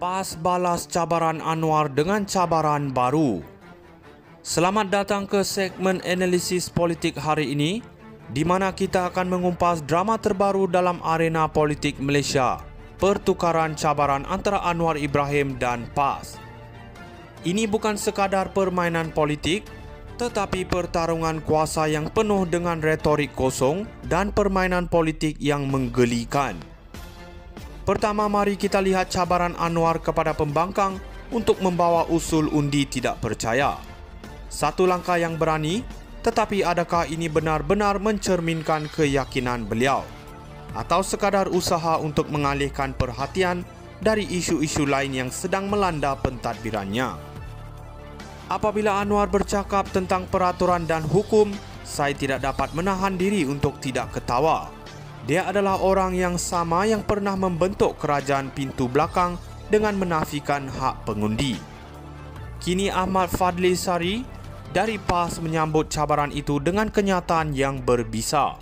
PAS balas cabaran Anwar dengan cabaran baru. Selamat datang ke segmen analisis politik hari ini, di mana kita akan mengupas drama terbaru dalam arena politik Malaysia, pertukaran cabaran antara Anwar Ibrahim dan PAS. Ini bukan sekadar permainan politik, tetapi pertarungan kuasa yang penuh dengan retorik kosong dan permainan politik yang menggelikan. Pertama, mari kita lihat cabaran Anwar kepada pembangkang untuk membawa usul undi tidak percaya. Satu langkah yang berani, tetapi adakah ini benar-benar mencerminkan keyakinan beliau? Atau sekadar usaha untuk mengalihkan perhatian dari isu-isu lain yang sedang melanda pentadbirannya? Apabila Anwar bercakap tentang peraturan dan hukum, saya tidak dapat menahan diri untuk tidak ketawa. Dia adalah orang yang sama yang pernah membentuk kerajaan pintu belakang dengan menafikan hak pengundi. Kini Ahmad Fadli Sari dari PAS menyambut cabaran itu dengan kenyataan yang berbisa.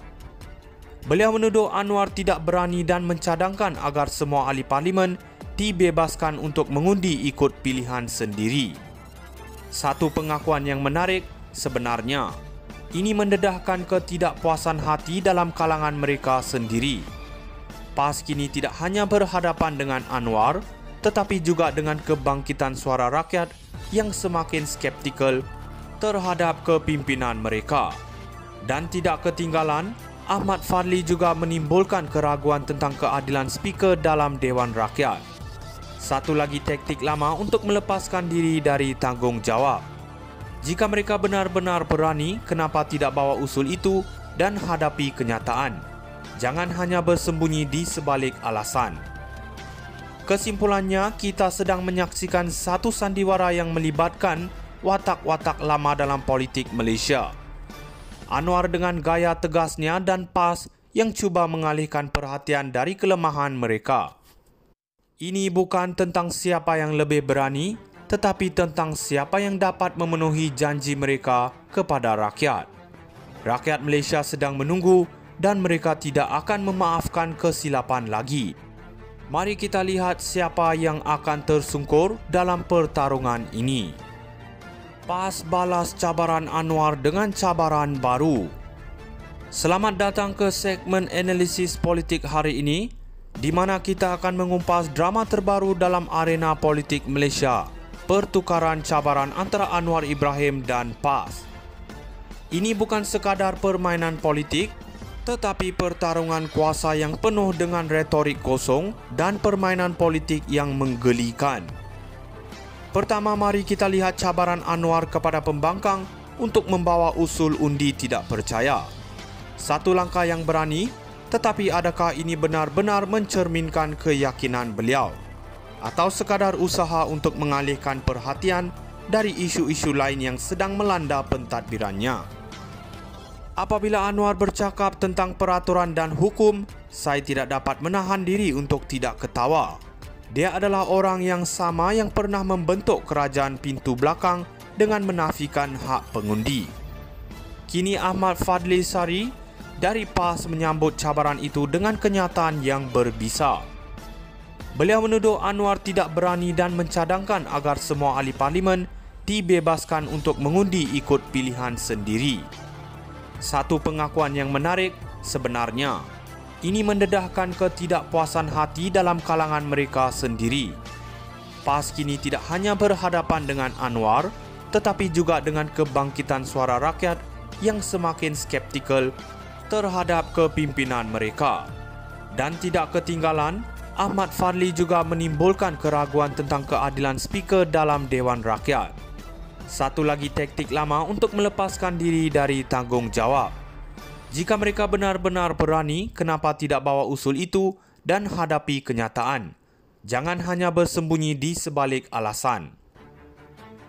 Beliau menuduh Anwar tidak berani dan mencadangkan agar semua ahli parlimen dibebaskan untuk mengundi ikut pilihan sendiri. Satu pengakuan yang menarik sebenarnya. Ini mendedahkan ketidakpuasan hati dalam kalangan mereka sendiri. PAS kini tidak hanya berhadapan dengan Anwar, tetapi juga dengan kebangkitan suara rakyat yang semakin skeptikal terhadap kepimpinan mereka. Dan tidak ketinggalan, Ahmad Fadli juga menimbulkan keraguan tentang keadilan speaker dalam Dewan Rakyat. Satu lagi taktik lama untuk melepaskan diri dari tanggungjawab. Jika mereka benar-benar berani, kenapa tidak bawa usul itu dan hadapi kenyataan? Jangan hanya bersembunyi di sebalik alasan. Kesimpulannya, kita sedang menyaksikan satu sandiwara yang melibatkan watak-watak lama dalam politik Malaysia. Anwar dengan gaya tegasnya dan PAS yang cuba mengalihkan perhatian dari kelemahan mereka. Ini bukan tentang siapa yang lebih berani, tetapi tentang siapa yang dapat memenuhi janji mereka kepada rakyat. Rakyat Malaysia sedang menunggu dan mereka tidak akan memaafkan kesilapan lagi. Mari kita lihat siapa yang akan tersungkur dalam pertarungan ini. PAS balas cabaran Anwar dengan cabaran baru. Selamat datang ke segmen analisis politik hari ini, di mana kita akan mengupas drama terbaru dalam arena politik Malaysia, pertukaran cabaran antara Anwar Ibrahim dan PAS. Ini bukan sekadar permainan politik, tetapi pertarungan kuasa yang penuh dengan retorik kosong dan permainan politik yang menggelikan. Pertama, mari kita lihat cabaran Anwar kepada pembangkang untuk membawa usul undi tidak percaya. Satu langkah yang berani, tetapi adakah ini benar-benar mencerminkan keyakinan beliau? Atau sekadar usaha untuk mengalihkan perhatian dari isu-isu lain yang sedang melanda pentadbirannya? Apabila Anwar bercakap tentang peraturan dan hukum, saya tidak dapat menahan diri untuk tidak ketawa. Dia adalah orang yang sama yang pernah membentuk kerajaan pintu belakang dengan menafikan hak pengundi. Kini Ahmad Fadli Sari dari PAS menyambut cabaran itu dengan kenyataan yang berbisa. Beliau menuduh Anwar tidak berani dan mencadangkan agar semua ahli parlimen dibebaskan untuk mengundi ikut pilihan sendiri. Satu pengakuan yang menarik sebenarnya. Ini mendedahkan ketidakpuasan hati dalam kalangan mereka sendiri. PAS kini tidak hanya berhadapan dengan Anwar, tetapi juga dengan kebangkitan suara rakyat yang semakin skeptikal terhadap kepimpinan mereka. Dan tidak ketinggalan, Ahmad Fadli juga menimbulkan keraguan tentang keadilan speaker dalam Dewan Rakyat. Satu lagi taktik lama untuk melepaskan diri dari tanggungjawab. Jika mereka benar-benar berani, kenapa tidak bawa usul itu dan hadapi kenyataan? Jangan hanya bersembunyi di sebalik alasan.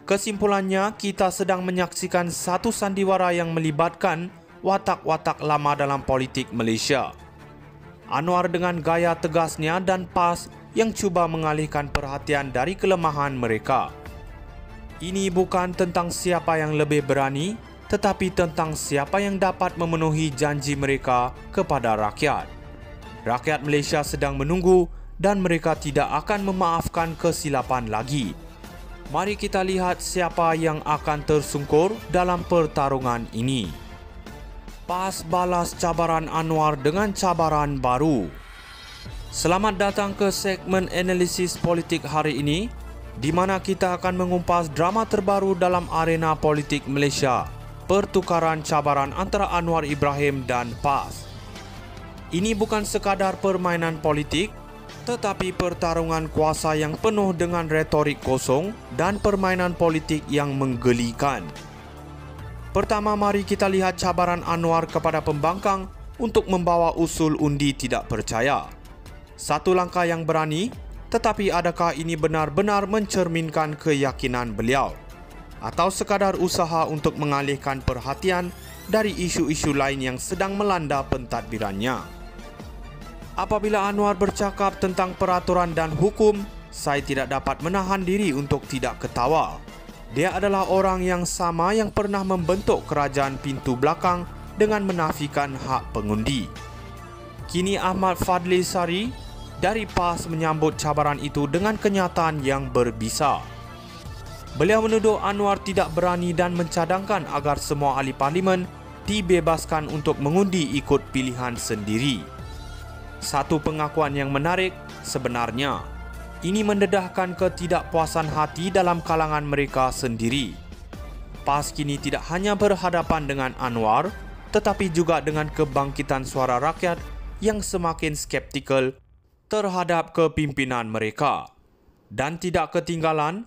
Kesimpulannya, kita sedang menyaksikan satu sandiwara yang melibatkan watak-watak lama dalam politik Malaysia. Anwar dengan gaya tegasnya dan PAS yang cuba mengalihkan perhatian dari kelemahan mereka. Ini bukan tentang siapa yang lebih berani, tetapi tentang siapa yang dapat memenuhi janji mereka kepada rakyat. Rakyat Malaysia sedang menunggu dan mereka tidak akan memaafkan kesilapan lagi. Mari kita lihat siapa yang akan tersungkur dalam pertarungan ini. PAS balas cabaran Anwar dengan cabaran baru. Selamat datang ke segmen analisis politik hari ini, di mana kita akan mengumpas drama terbaru dalam arena politik Malaysia, pertukaran cabaran antara Anwar Ibrahim dan PAS. Ini bukan sekadar permainan politik, tetapi pertarungan kuasa yang penuh dengan retorik kosong dan permainan politik yang menggelikan. Pertama, mari kita lihat cabaran Anwar kepada pembangkang untuk membawa usul undi tidak percaya. Satu langkah yang berani, tetapi adakah ini benar-benar mencerminkan keyakinan beliau? Atau sekadar usaha untuk mengalihkan perhatian dari isu-isu lain yang sedang melanda pentadbirannya? Apabila Anwar bercakap tentang peraturan dan hukum, saya tidak dapat menahan diri untuk tidak ketawa. Dia adalah orang yang sama yang pernah membentuk kerajaan pintu belakang dengan menafikan hak pengundi. Kini Ahmad Fadli Sari dari PAS menyambut cabaran itu dengan kenyataan yang berbisa. Beliau menuduh Anwar tidak berani dan mencadangkan agar semua ahli parlimen dibebaskan untuk mengundi ikut pilihan sendiri. Satu pengakuan yang menarik sebenarnya. Ini mendedahkan ketidakpuasan hati dalam kalangan mereka sendiri. PAS kini tidak hanya berhadapan dengan Anwar, tetapi juga dengan kebangkitan suara rakyat yang semakin skeptikal terhadap kepimpinan mereka. Dan tidak ketinggalan,